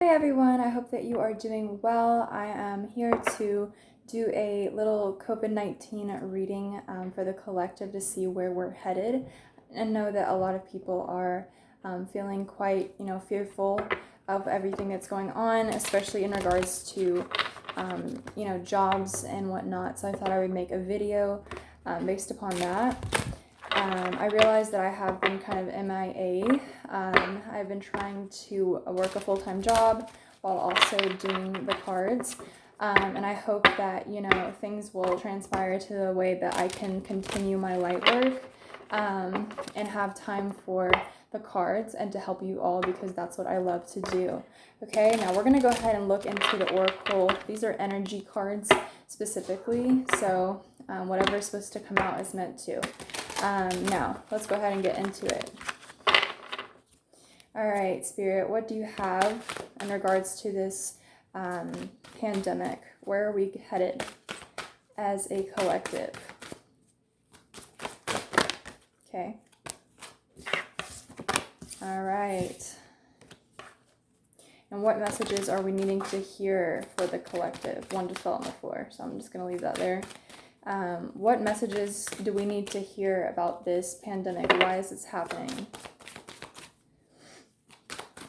Hey everyone, I hope that you are doing well. I am here to do a little COVID-19 reading for the collective to see where we're headed, and know that a lot of people are feeling quite, fearful of everything that's going on, especially in regards to, jobs and whatnot. So I thought I would make a video based upon that. I realized that I have been kind of MIA. I've been trying to work a full-time job while also doing the cards. And I hope that, things will transpire to the way that I can continue my light work and have time for the cards and to help you all, because that's what I love to do. Okay, now we're going to go ahead and look into the Oracle. These are energy cards specifically, so whatever is supposed to come out is meant to. Now, let's go ahead and get into it. All right, Spirit, what do you have in regards to this pandemic? Where are we headed as a collective? Okay. All right. And what messages are we needing to hear for the collective? One just fell on the floor, so I'm just going to leave that there. What messages do we need to hear about this pandemic? Why is this happening?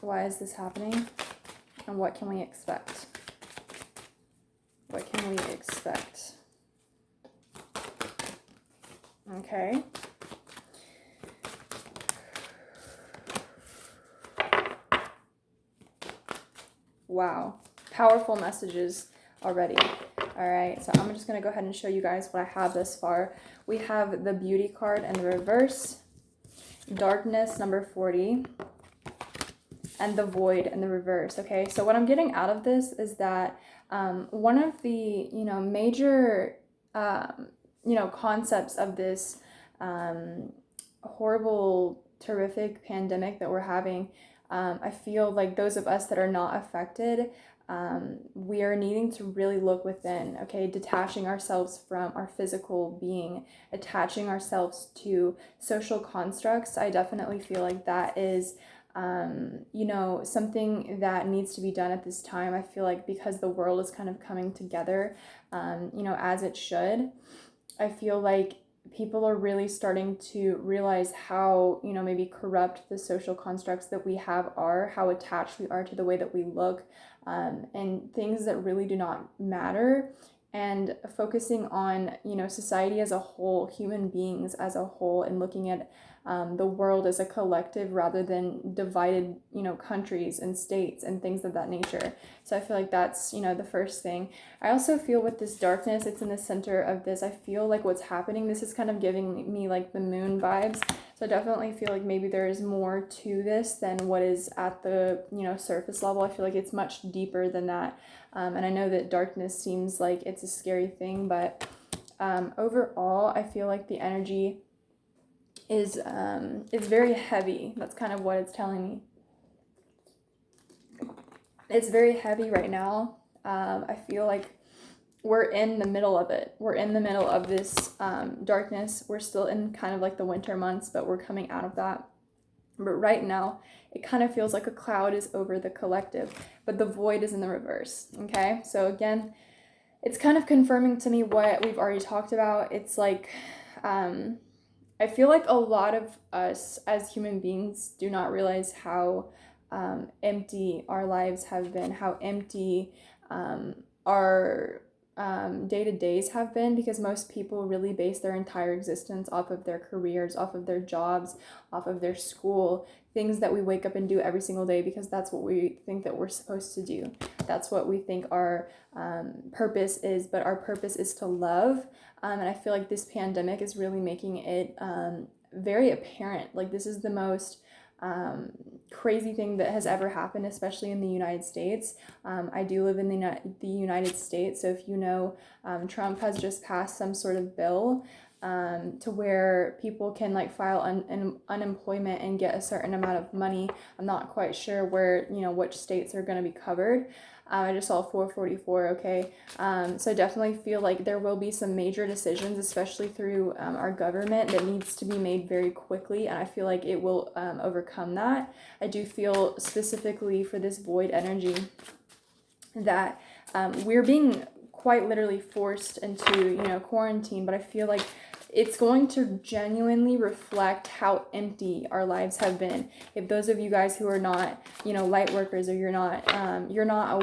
Why is this happening? And what can we expect? What can we expect? Okay. Wow. Powerful messages already. All right, so I'm just going to go ahead and show you guys what I have thus far. We have the Beauty card in the reverse, Darkness, number 40, and the Void in the reverse. Okay, so what I'm getting out of this is that one of the, major, concepts of this horrible, terrific pandemic that we're having, I feel like those of us that are not affected, we are needing to really look within, okay, detaching ourselves from our physical being, attaching ourselves to social constructs. I definitely feel like that is, something that needs to be done at this time. I feel like because the world is kind of coming together, as it should, I feel like people are really starting to realize how, maybe corrupt the social constructs that we have are, how attached we are to the way that we look, and things that really do not matter, and focusing on, society as a whole, human beings as a whole, and looking at the world as a collective rather than divided, countries and states and things of that nature. So I feel like that's, the first thing. I also feel with this darkness, it's in the center of this. I feel like what's happening, this is kind of giving me like the moon vibes. So I definitely feel like maybe there is more to this than what is at the, surface level. I feel like it's much deeper than that. And I know that darkness seems like it's a scary thing, but overall, I feel like the energy is very heavy. That's kind of what it's telling me. It's very heavy right now. I feel like we're in the middle of it. We're in the middle of this darkness. We're still in kind of like the winter months, but we're coming out of that. But right now, it kind of feels like a cloud is over the collective, but the void is in the reverse, okay? So again, it's kind of confirming to me what we've already talked about. It's like, I feel like a lot of us as human beings do not realize how empty our lives have been, how empty our day-to-days have been, because most people really base their entire existence off of their careers, off of their jobs, off of their school, things that we wake up and do every single day because that's what we think that we're supposed to do. That's what we think our purpose is, but our purpose is to love. And I feel like this pandemic is really making it very apparent. Like, this is the most crazy thing that has ever happened, especially in the United States. I do live in the United States, so if Trump has just passed some sort of bill to where people can like file unemployment and get a certain amount of money. I'm not quite sure where, which states are going to be covered. I just saw 444, okay? So I definitely feel like there will be some major decisions, especially through our government, that needs to be made very quickly, and I feel like it will overcome that. I do feel specifically for this void energy that we're being quite literally forced into, quarantine, but I feel like it's going to genuinely reflect how empty our lives have been. If those of you guys who are not, light workers, or you're not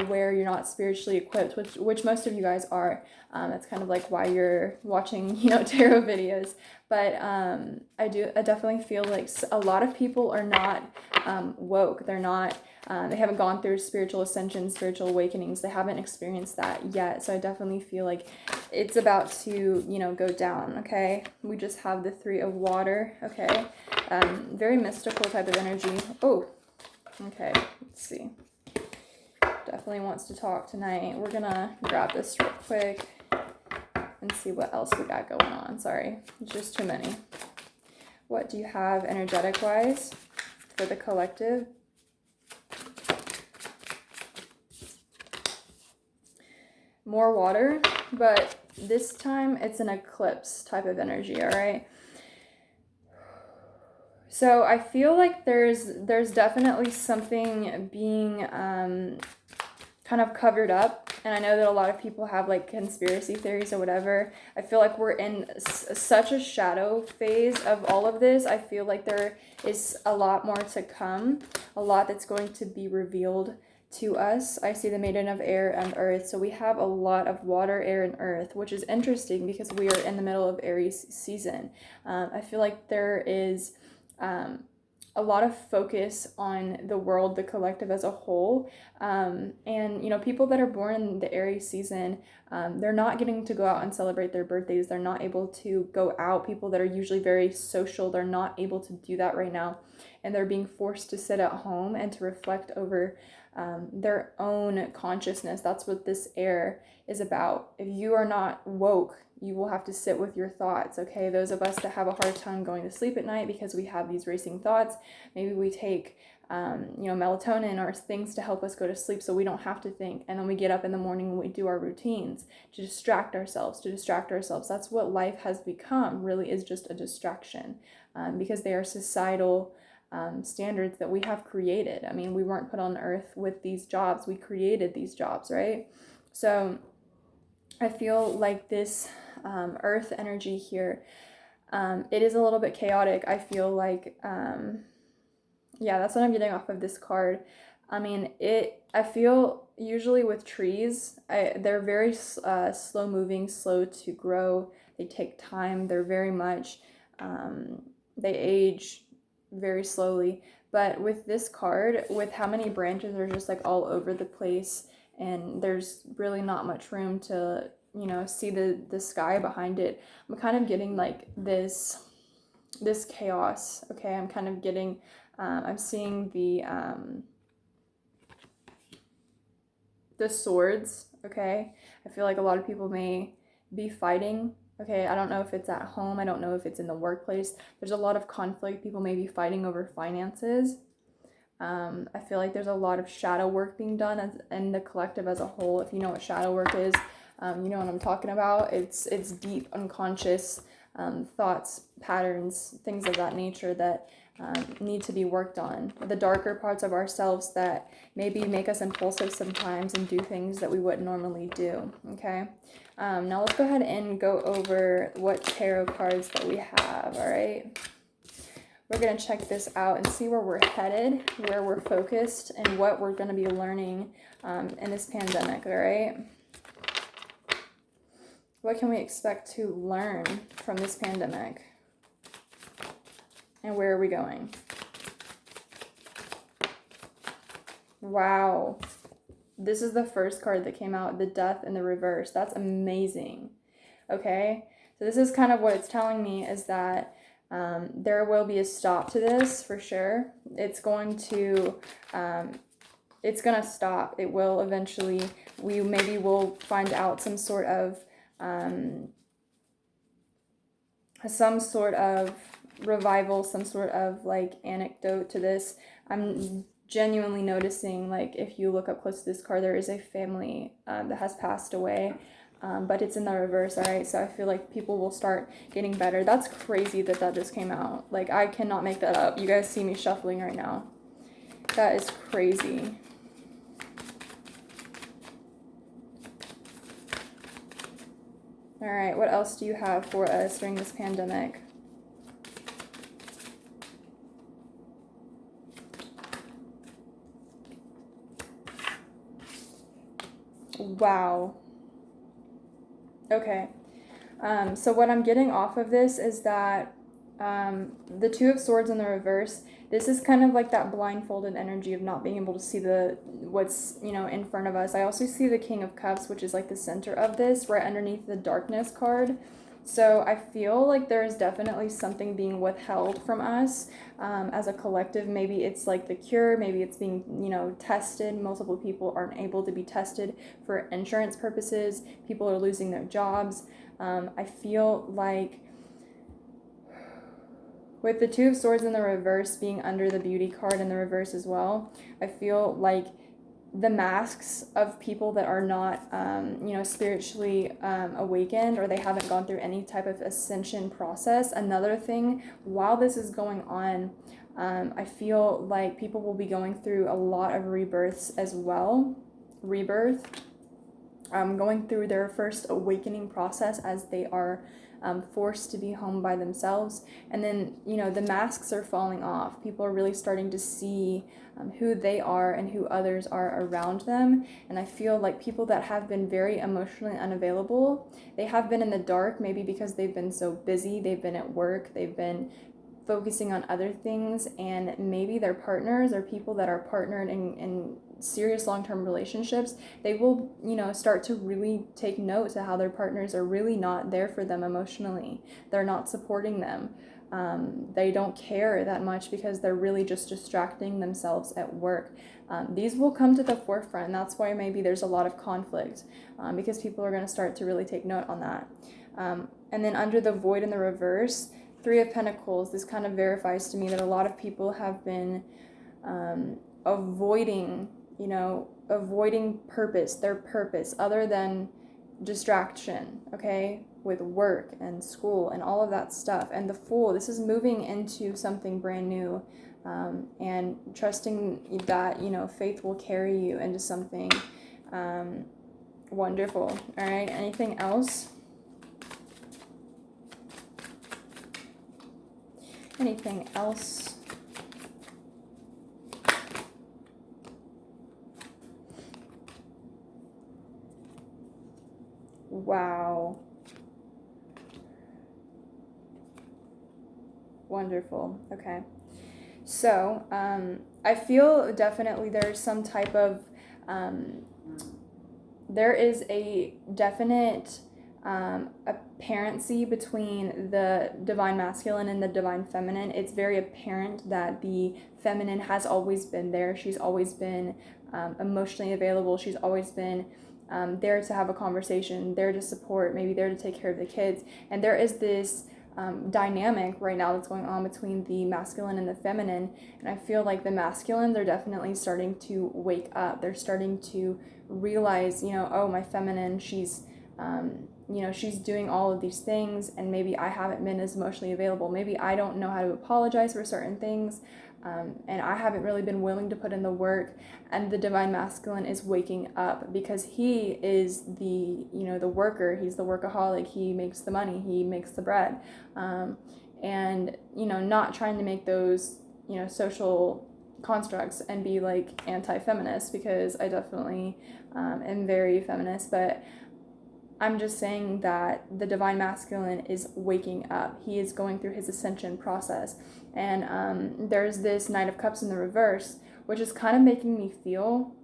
aware, you're not spiritually equipped, which most of you guys are, that's kind of like why you're watching, tarot videos. But I definitely feel like a lot of people are not woke. They're not. They haven't gone through spiritual ascension, spiritual awakenings. They haven't experienced that yet. So I definitely feel like it's about to, go down, okay? We just have the 3 of water, okay? Very mystical type of energy. Oh, okay, let's see. Definitely wants to talk tonight. We're gonna grab this real quick and see what else we got going on. Sorry, it's just too many. What do you have energetic-wise for the collective? More water, but this time it's an eclipse type of energy, all right? So I feel like there's definitely something being kind of covered up, and I know that a lot of people have like conspiracy theories or whatever. I feel like we're in such a shadow phase of all of this. I feel like there is a lot more to come, a lot that's going to be revealed to us. I see the maiden of air and earth, so we have a lot of water, air, and earth, which is interesting because we are in the middle of Aries season. I feel like there is a lot of focus on the world, the collective as a whole, and people that are born in the Aries season, they're not getting to go out and celebrate their birthdays. They're not able to go out. People that are usually very social, they're not able to do that right now, and they're being forced to sit at home and to reflect over their own consciousness. That's what this air is about. If you are not woke, you will have to sit with your thoughts, okay? Those of us that have a hard time going to sleep at night because we have these racing thoughts, maybe we take melatonin or things to help us go to sleep so we don't have to think, and then we get up in the morning and we do our routines to distract ourselves. That's what life has become, really, is just a distraction, because they are societal standards that we have created. I mean, we weren't put on earth with these jobs. We created these jobs, right? So I feel like this earth energy here, it is a little bit chaotic. I feel like, that's what I'm getting off of this card. I mean, I feel usually with trees, they're very slow moving, slow to grow. They take time. They're very much, they age very slowly. But with this card, with how many branches are just like all over the place, and there's really not much room to, see the sky behind it, I'm kind of getting like this chaos, okay? I'm kind of getting, I'm seeing the swords, okay? I feel like a lot of people may be fighting, okay? I don't know if it's at home. I don't know if it's in the workplace. There's a lot of conflict. People may be fighting over finances. I feel like there's a lot of shadow work being done in the collective as a whole. If you know what shadow work is, you know what I'm talking about. It's deep, unconscious thoughts, patterns, things of that nature that need to be worked on. The darker parts of ourselves that maybe make us impulsive sometimes and do things that we wouldn't normally do, okay? Now let's go ahead and go over what tarot cards that we have, all right? We're going to check this out and see where we're headed, where we're focused, and what we're going to be learning in this pandemic, all right? What can we expect to learn from this pandemic? And where are we going? Wow. This is the first card that came out, the Death in the reverse. That's amazing. Okay? So this is kind of what it's telling me, is that there will be a stop to this for sure. It's going to stop. It will eventually. We maybe will find out some sort of some sort of revival, some sort of like anecdote to this. I'm genuinely noticing, like, if you look up close to this card, there is a family that has passed away, but it's in the reverse. All right, so I feel like people will start getting better. That's crazy that that just came out. Like, I cannot make that up. You guys see me shuffling right now. That is crazy. All right, what else do you have for us during this pandemic? Wow. Okay. So what I'm getting off of this is that the Two of Swords in the reverse, this is kind of like that blindfolded energy of not being able to see what's, in front of us. I also see the King of Cups, which is like the center of this, right underneath the Darkness card. So I feel like there is definitely something being withheld from us as a collective. Maybe it's like the cure, maybe it's being, tested. Multiple people aren't able to be tested for insurance purposes. People are losing their jobs. I feel like with the Two of Swords in the reverse being under the Beauty card in the reverse as well, I feel like the masks of people that are not, spiritually awakened, or they haven't gone through any type of ascension process. Another thing, while this is going on, I feel like people will be going through a lot of rebirths as well. Going through their first awakening process as they are forced to be home by themselves. And then, the masks are falling off. People are really starting to see who they are and who others are around them. And I feel like people that have been very emotionally unavailable, they have been in the dark, maybe because they've been so busy, they've been at work, they've been focusing on other things, and maybe their partners or people that are partnered in serious long-term relationships, they will, start to really take note to how their partners are really not there for them emotionally. They're not supporting them. They don't care that much because they're really just distracting themselves at work. These will come to the forefront, and that's why maybe there's a lot of conflict, because people are going to start to really take note on that. And then under the Void in the reverse, Three of Pentacles, this kind of verifies to me that a lot of people have been avoiding purpose, their purpose, other than distraction, okay, with work and school and all of that stuff. And the Fool, this is moving into something brand new, and trusting that, faith will carry you into something wonderful. All right, anything else? Anything else? Wow. Wonderful. Okay. So, I feel definitely there's some type of, there is a definite apparency between the divine masculine and the divine feminine. It's very apparent that the feminine has always been there. She's always been emotionally available. She's always been there to have a conversation, there to support, maybe there to take care of the kids. And there is this dynamic right now that's going on between the masculine and the feminine. And I feel like the masculine, they're definitely starting to wake up. They're starting to realize, oh, my feminine, she's she's doing all of these things, and maybe I haven't been as emotionally available. Maybe I don't know how to apologize for certain things, and I haven't really been willing to put in the work. And the divine masculine is waking up because he is the worker. He's the workaholic. He makes the money. He makes the bread, and not trying to make those social constructs and be like anti-feminist, because I definitely am very feminist, but I'm just saying that the divine masculine is waking up. He is going through his ascension process. And there's this Knight of Cups in the reverse, which is kind of making me feel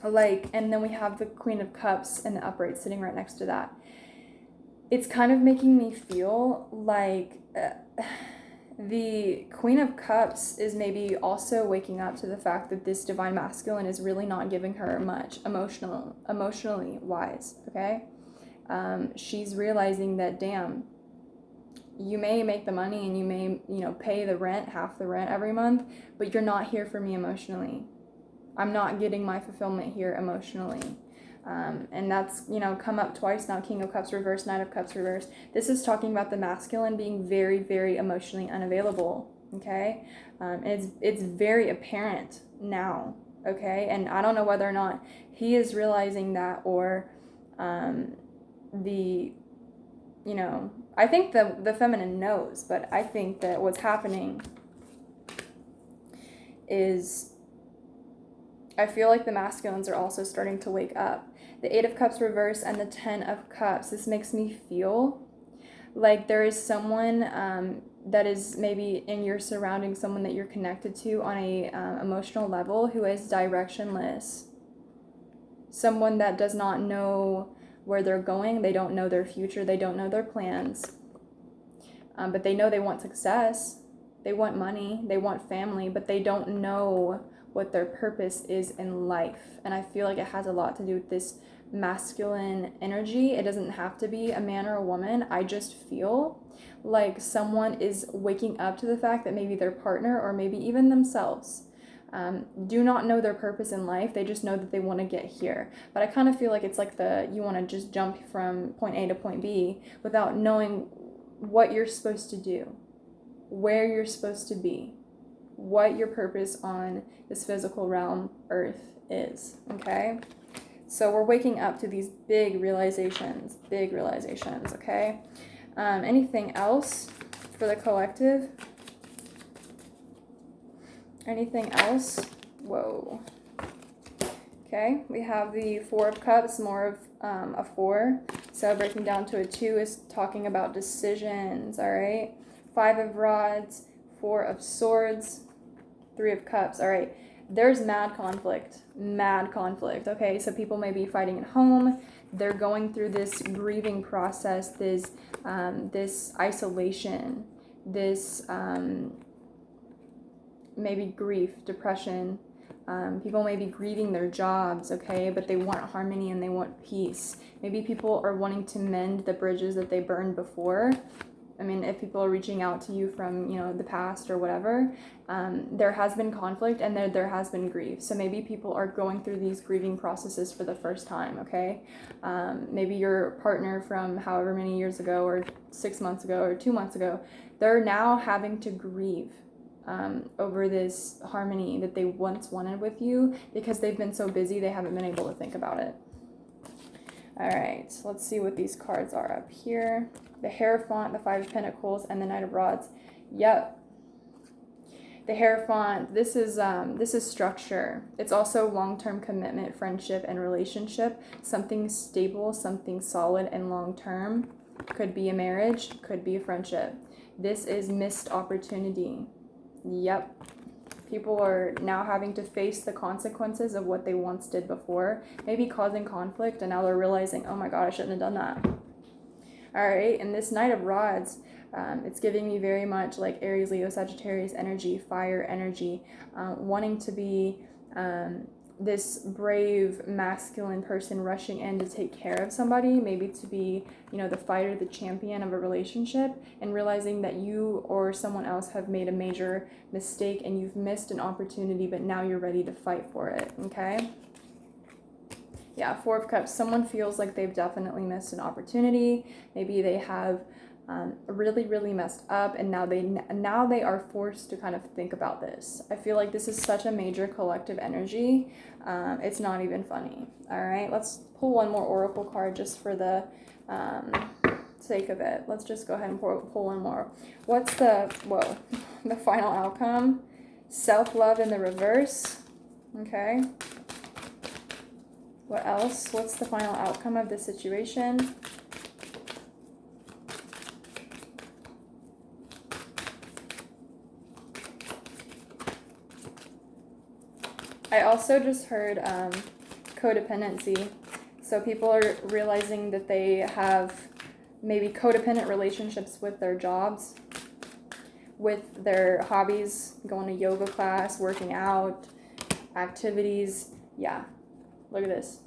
like, and then we have the Queen of Cups in the upright sitting right next to that. It's kind of making me feel like the Queen of Cups is maybe also waking up to the fact that this divine masculine is really not giving her much emotionally wise, okay? She's realizing that, damn, You may make the money and you may, pay the rent, half the rent every month, but you're not here for me emotionally. I'm not getting my fulfillment here emotionally. And that's, come up twice now, King of Cups reverse, Knight of Cups reverse. This is talking about the masculine being very, very emotionally unavailable, okay? And it's very apparent now, okay? And I don't know whether or not he is realizing that, or I think the feminine knows, but I think that what's happening is, I feel like the masculines are also starting to wake up. The 8 of Cups reverse and the 10 of Cups. This makes me feel like there is someone that is maybe in your surrounding, someone that you're connected to on a emotional level, who is directionless. Someone that does not know where they're going. They don't know their future. They don't know their plans. But they know they want success. They want money. They want family. But they don't know what their purpose is in life. And I feel like it has a lot to do with this masculine energy. It doesn't have to be a man or a woman. I just feel like someone is waking up to the fact that maybe their partner, or maybe even themselves, do not know their purpose in life. They just know that they want to get here. But I kind of feel like it's like you want to just jump from point A to point B without knowing what you're supposed to do, where you're supposed to be, what your purpose on this physical realm, Earth, is, okay? So we're waking up to these big realizations, okay? Anything else for the collective? Anything else? Whoa. Okay, we have the 4 of Cups, more of a 4. So breaking down to a 2 is talking about decisions, all right? 5 of Rods, 4 of Swords, 3 of Cups, all right? There's mad conflict, okay? So people may be fighting at home. They're going through this grieving process, this isolation, this maybe grief, depression. People may be grieving their jobs, okay? But they want harmony and they want peace. Maybe people are wanting to mend the bridges that they burned before. I mean, if people are reaching out to you from, the past or whatever, there has been conflict and there has been grief. So maybe people are going through these grieving processes for the first time, okay? Maybe your partner from however many years ago, or 6 months ago, or 2 months ago, they're now having to grieve over this harmony that they once wanted with you, because they've been so busy they haven't been able to think about it. All right, so let's see what these cards are up here. The Hierophant, the 5 of Pentacles, and the Knight of Rods. Yep. The Hierophant, this is structure. It's also long-term commitment, friendship, and relationship. Something stable, something solid and long-term. Could be a marriage, could be a friendship. This is missed opportunity. Yep. People are now having to face the consequences of what they once did before, maybe causing conflict, and now they're realizing, oh my God, I shouldn't have done that. All right, and this Knight of Rods, it's giving me very much like Aries, Leo, Sagittarius energy, fire energy, wanting to be this brave masculine person rushing in to take care of somebody, maybe to be, the fighter, the champion of a relationship, and realizing that you or someone else have made a major mistake and you've missed an opportunity, but now you're ready to fight for it, okay? Yeah, 4 of Cups, someone feels like they've definitely missed an opportunity. Maybe they have really, really messed up, and now they are forced to kind of think about this. I feel like this is such a major collective energy. It's not even funny. All right, let's pull one more oracle card just for the sake of it. Let's just go ahead and pull one more. What's the final outcome? Self-love in the reverse. Okay. What else? What's the final outcome of this situation? I also just heard codependency. So people are realizing that they have maybe codependent relationships with their jobs, with their hobbies, going to yoga class, working out, activities. Yeah. Look at this.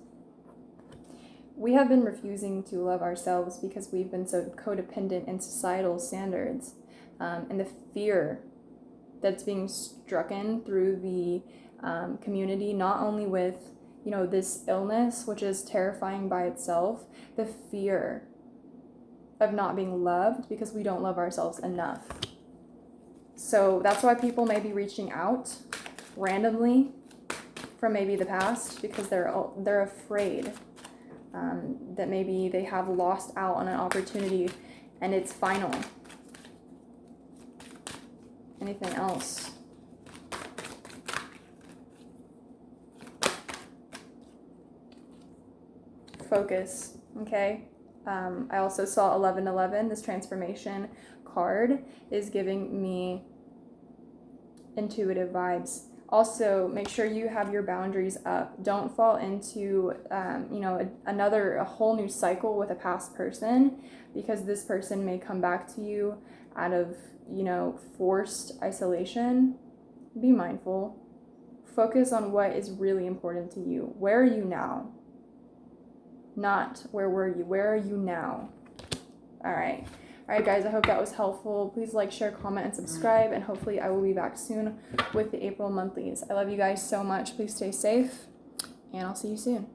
we have been refusing to love ourselves because we've been so codependent in societal standards, and the fear that's being struck in through the community, not only with, you know, this illness, which is terrifying by itself, the fear of not being loved because we don't love ourselves enough. So that's why people may be reaching out randomly from maybe the past, because they're afraid that maybe they have lost out on an opportunity and it's final. Anything else? Focus, okay? I also saw 1111. This transformation card is giving me intuitive vibes. Also, make sure you have your boundaries up. Don't fall into, a whole new cycle with a past person, because this person may come back to you out of, forced isolation. Be mindful. Focus on what is really important to you. Where are you now? Not where were you? Where are you now? All right, guys, I hope that was helpful. Please like, share, comment, and subscribe, and hopefully I will be back soon with the April monthlies. I love you guys so much. Please stay safe, and I'll see you soon.